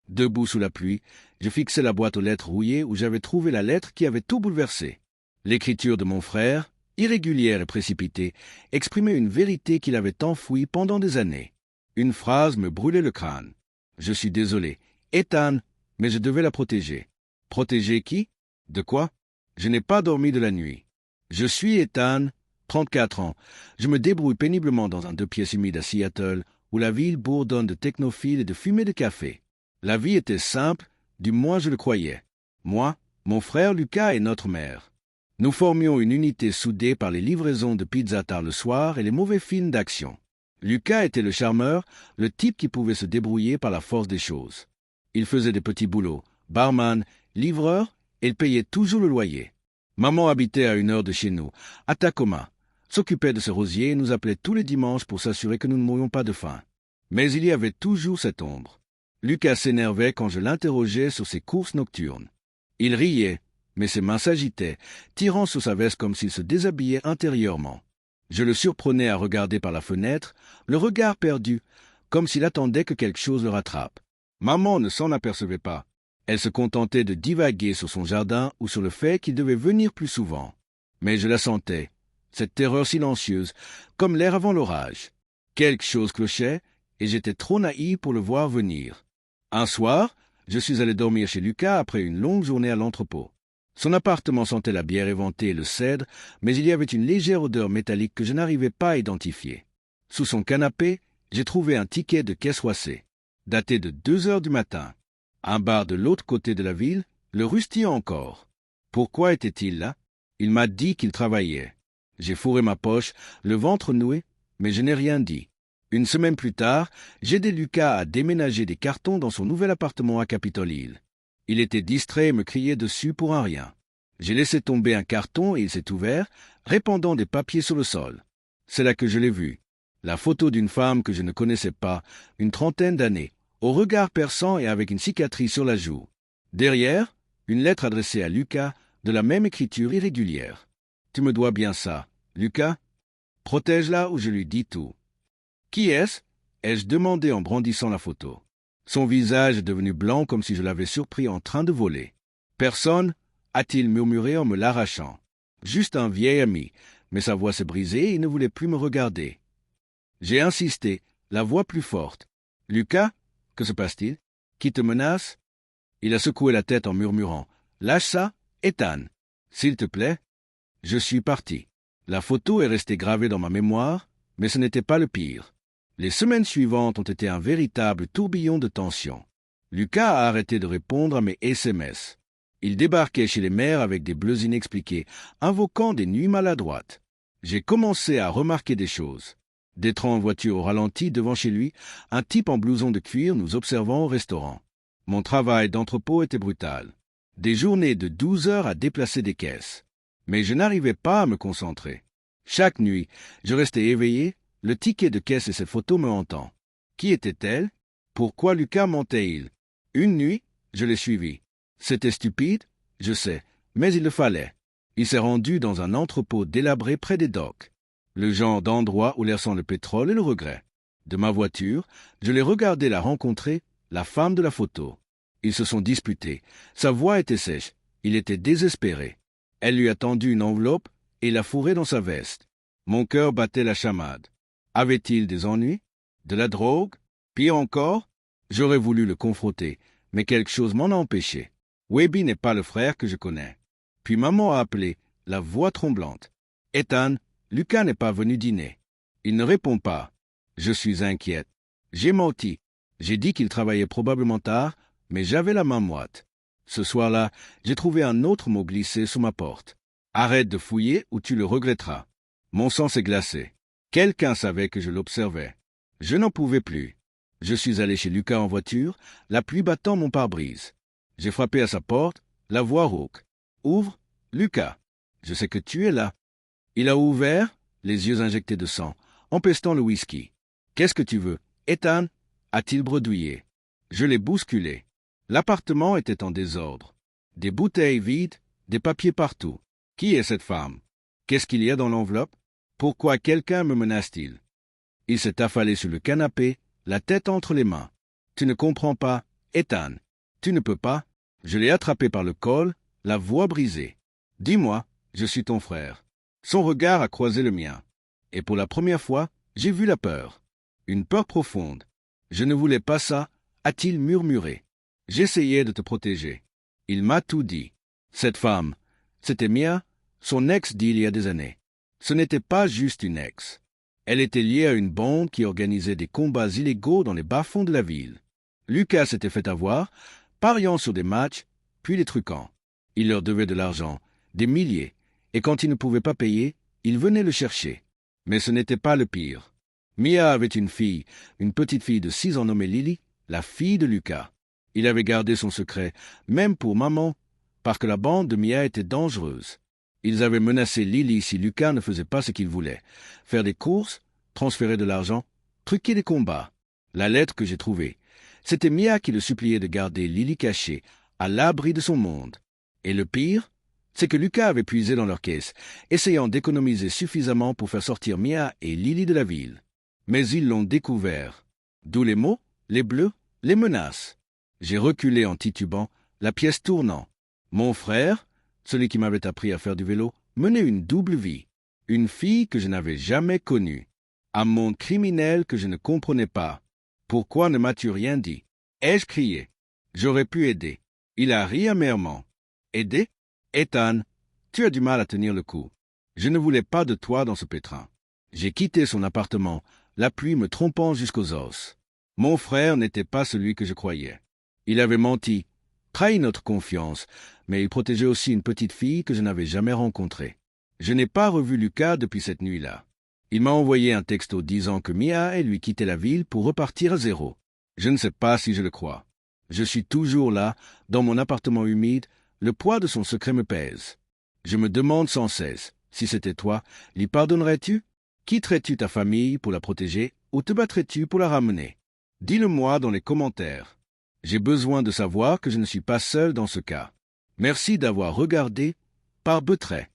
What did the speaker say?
Debout sous la pluie, je fixais la boîte aux lettres rouillées où j'avais trouvé la lettre qui avait tout bouleversé. L'écriture de mon frère, irrégulière et précipitée, exprimait une vérité qu'il avait enfouie pendant des années. Une phrase me brûlait le crâne. Je suis désolé, Ethan, mais je devais la protéger. Protéger qui? De quoi? Je n'ai pas dormi de la nuit. Je suis Ethan, 34 ans. Je me débrouille péniblement dans un 2 pièces humide à Seattle, où la ville bourdonne de technophiles et de fumée de café. La vie était simple, du moins je le croyais. Moi, mon frère Lucas et notre mère. Nous formions une unité soudée par les livraisons de pizza tard le soir et les mauvais films d'action. Lucas était le charmeur, le type qui pouvait se débrouiller par la force des choses. Il faisait des petits boulots, barman, livreur, et il payait toujours le loyer. Maman habitait à 1 heure de chez nous, à Tacoma, s'occupait de ce rosier et nous appelait tous les dimanches pour s'assurer que nous ne mourions pas de faim. Mais il y avait toujours cette ombre. Lucas s'énervait quand je l'interrogeais sur ses courses nocturnes. Il riait, mais ses mains s'agitaient, tirant sur sa veste comme s'il se déshabillait intérieurement. Je le surprenais à regarder par la fenêtre, le regard perdu, comme s'il attendait que quelque chose le rattrape. Maman ne s'en apercevait pas. Elle se contentait de divaguer sur son jardin ou sur le fait qu'il devait venir plus souvent. Mais je la sentais, cette terreur silencieuse, comme l'air avant l'orage. Quelque chose clochait, et j'étais trop naïf pour le voir venir. Un soir, je suis allé dormir chez Lucas après une longue journée à l'entrepôt. Son appartement sentait la bière éventée et le cèdre, mais il y avait une légère odeur métallique que je n'arrivais pas à identifier. Sous son canapé, j'ai trouvé un ticket de caisse Oissé, daté de 2 heures du matin. Un bar de l'autre côté de la ville, le rustillant encore. Pourquoi était-il là? Il m'a dit qu'il travaillait. J'ai fourré ma poche, le ventre noué, mais je n'ai rien dit. 1 semaine plus tard, j'aidai Lucas à déménager des cartons dans son nouvel appartement à Capitol Hill. Il était distrait et me criait dessus pour un rien. J'ai laissé tomber un carton et il s'est ouvert, répandant des papiers sur le sol. C'est là que je l'ai vu. La photo d'une femme que je ne connaissais pas, 30 d'années, au regard perçant et avec une cicatrice sur la joue. Derrière, une lettre adressée à Lucas, de la même écriture irrégulière. Tu me dois bien ça, Lucas. Protège-la ou je lui dis tout. Qui est-ce? Ai-je demandé en brandissant la photo. Son visage est devenu blanc comme si je l'avais surpris en train de voler. Personne, a-t-il murmuré en me l'arrachant. Juste un vieil ami, mais sa voix s'est brisée et il ne voulait plus me regarder. J'ai insisté, la voix plus forte. Lucas, que se passe-t-il? Qui te menace? Il a secoué la tête en murmurant. Lâche ça, Ethan. S'il te plaît. Je suis parti. La photo est restée gravée dans ma mémoire, mais ce n'était pas le pire. Les semaines suivantes ont été un véritable tourbillon de tension. Lucas a arrêté de répondre à mes SMS. Il débarquait chez les mères avec des bleus inexpliqués, invoquant des nuits maladroites. J'ai commencé à remarquer des choses. Détrant en voiture au ralenti devant chez lui, un type en blouson de cuir nous observant au restaurant. Mon travail d'entrepôt était brutal. Des journées de 12 heures à déplacer des caisses. Mais je n'arrivais pas à me concentrer. Chaque nuit, je restais éveillé, le ticket de caisse et ses photos me hantant. Qui était-elle? Pourquoi Lucas mentait-il? Une nuit, je l'ai suivi. C'était stupide, je sais, mais il le fallait. Il s'est rendu dans un entrepôt délabré près des docks. Le genre d'endroit où l'air sent le pétrole et le regret. De ma voiture, je l'ai regardé la rencontrer, la femme de la photo. Ils se sont disputés. Sa voix était sèche. Il était désespéré. Elle lui a tendu une enveloppe et l'a fourrée dans sa veste. Mon cœur battait la chamade. Avait-il des ennuis? De la drogue? Pire encore? J'aurais voulu le confronter, mais quelque chose m'en a empêché. Webby n'est pas le frère que je connais. Puis maman a appelé, la voix tremblante. Ethan, Lucas n'est pas venu dîner. Il ne répond pas. Je suis inquiète. J'ai menti. J'ai dit qu'il travaillait probablement tard, mais j'avais la main moite. Ce soir-là, j'ai trouvé un autre mot glissé sous ma porte. Arrête de fouiller ou tu le regretteras. Mon sang s'est glacé. Quelqu'un savait que je l'observais. Je n'en pouvais plus. Je suis allé chez Lucas en voiture, la pluie battant mon pare-brise. J'ai frappé à sa porte, la voix rauque. Ouvre, Lucas. Je sais que tu es là. Il a ouvert, les yeux injectés de sang, empestant le whisky. Qu'est-ce que tu veux, Ethan? A-t-il bredouillé. Je l'ai bousculé. L'appartement était en désordre. Des bouteilles vides, des papiers partout. Qui est cette femme? Qu'est-ce qu'il y a dans l'enveloppe? Pourquoi quelqu'un me menace-t-il? Il s'est affalé sur le canapé, la tête entre les mains. Tu ne comprends pas, Ethan, tu ne peux pas. Je l'ai attrapé par le col, la voix brisée. Dis-moi, je suis ton frère. Son regard a croisé le mien. Et pour la première fois, j'ai vu la peur. Une peur profonde. Je ne voulais pas ça, a-t-il murmuré. J'essayais de te protéger. Il m'a tout dit. Cette femme, c'était Mia, son ex d'il y a des années. Ce n'était pas juste une ex. Elle était liée à une bande qui organisait des combats illégaux dans les bas-fonds de la ville. Lucas s'était fait avoir, pariant sur des matchs, puis les truquant. Il leur devait de l'argent, des milliers, et quand il ne pouvait pas payer, il venait le chercher. Mais ce n'était pas le pire. Mia avait une fille, une petite fille de 6 ans nommée Lily, la fille de Lucas. Il avait gardé son secret, même pour maman, parce que la bande de Mia était dangereuse. Ils avaient menacé Lily si Lucas ne faisait pas ce qu'il voulait. Faire des courses, transférer de l'argent, truquer des combats. La lettre que j'ai trouvée, c'était Mia qui le suppliait de garder Lily cachée, à l'abri de son monde. Et le pire, c'est que Lucas avait puisé dans leur caisse, essayant d'économiser suffisamment pour faire sortir Mia et Lily de la ville. Mais ils l'ont découvert. D'où les mots, les bleus, les menaces. J'ai reculé en titubant, la pièce tournant. Mon frère, celui qui m'avait appris à faire du vélo, menait une double vie. Une fille que je n'avais jamais connue. Un monde criminel que je ne comprenais pas. Pourquoi ne m'as-tu rien dit? Ai-je crié? J'aurais pu aider. Il a ri amèrement. Aider? Ethan, tu as du mal à tenir le coup. Je ne voulais pas de toi dans ce pétrin. J'ai quitté son appartement, la pluie me trompant jusqu'aux os. Mon frère n'était pas celui que je croyais. Il avait menti, trahi notre confiance, mais il protégeait aussi une petite fille que je n'avais jamais rencontrée. Je n'ai pas revu Lucas depuis cette nuit-là. Il m'a envoyé un texto disant que Mia et lui quittaient la ville pour repartir à zéro. Je ne sais pas si je le crois. Je suis toujours là, dans mon appartement humide, le poids de son secret me pèse. Je me demande sans cesse, si c'était toi, l'y pardonnerais-tu? Quitterais-tu ta famille pour la protéger ou te battrais-tu pour la ramener? Dis-le-moi dans les commentaires. J'ai besoin de savoir que je ne suis pas seul dans ce cas. Merci d'avoir regardé par Beutray.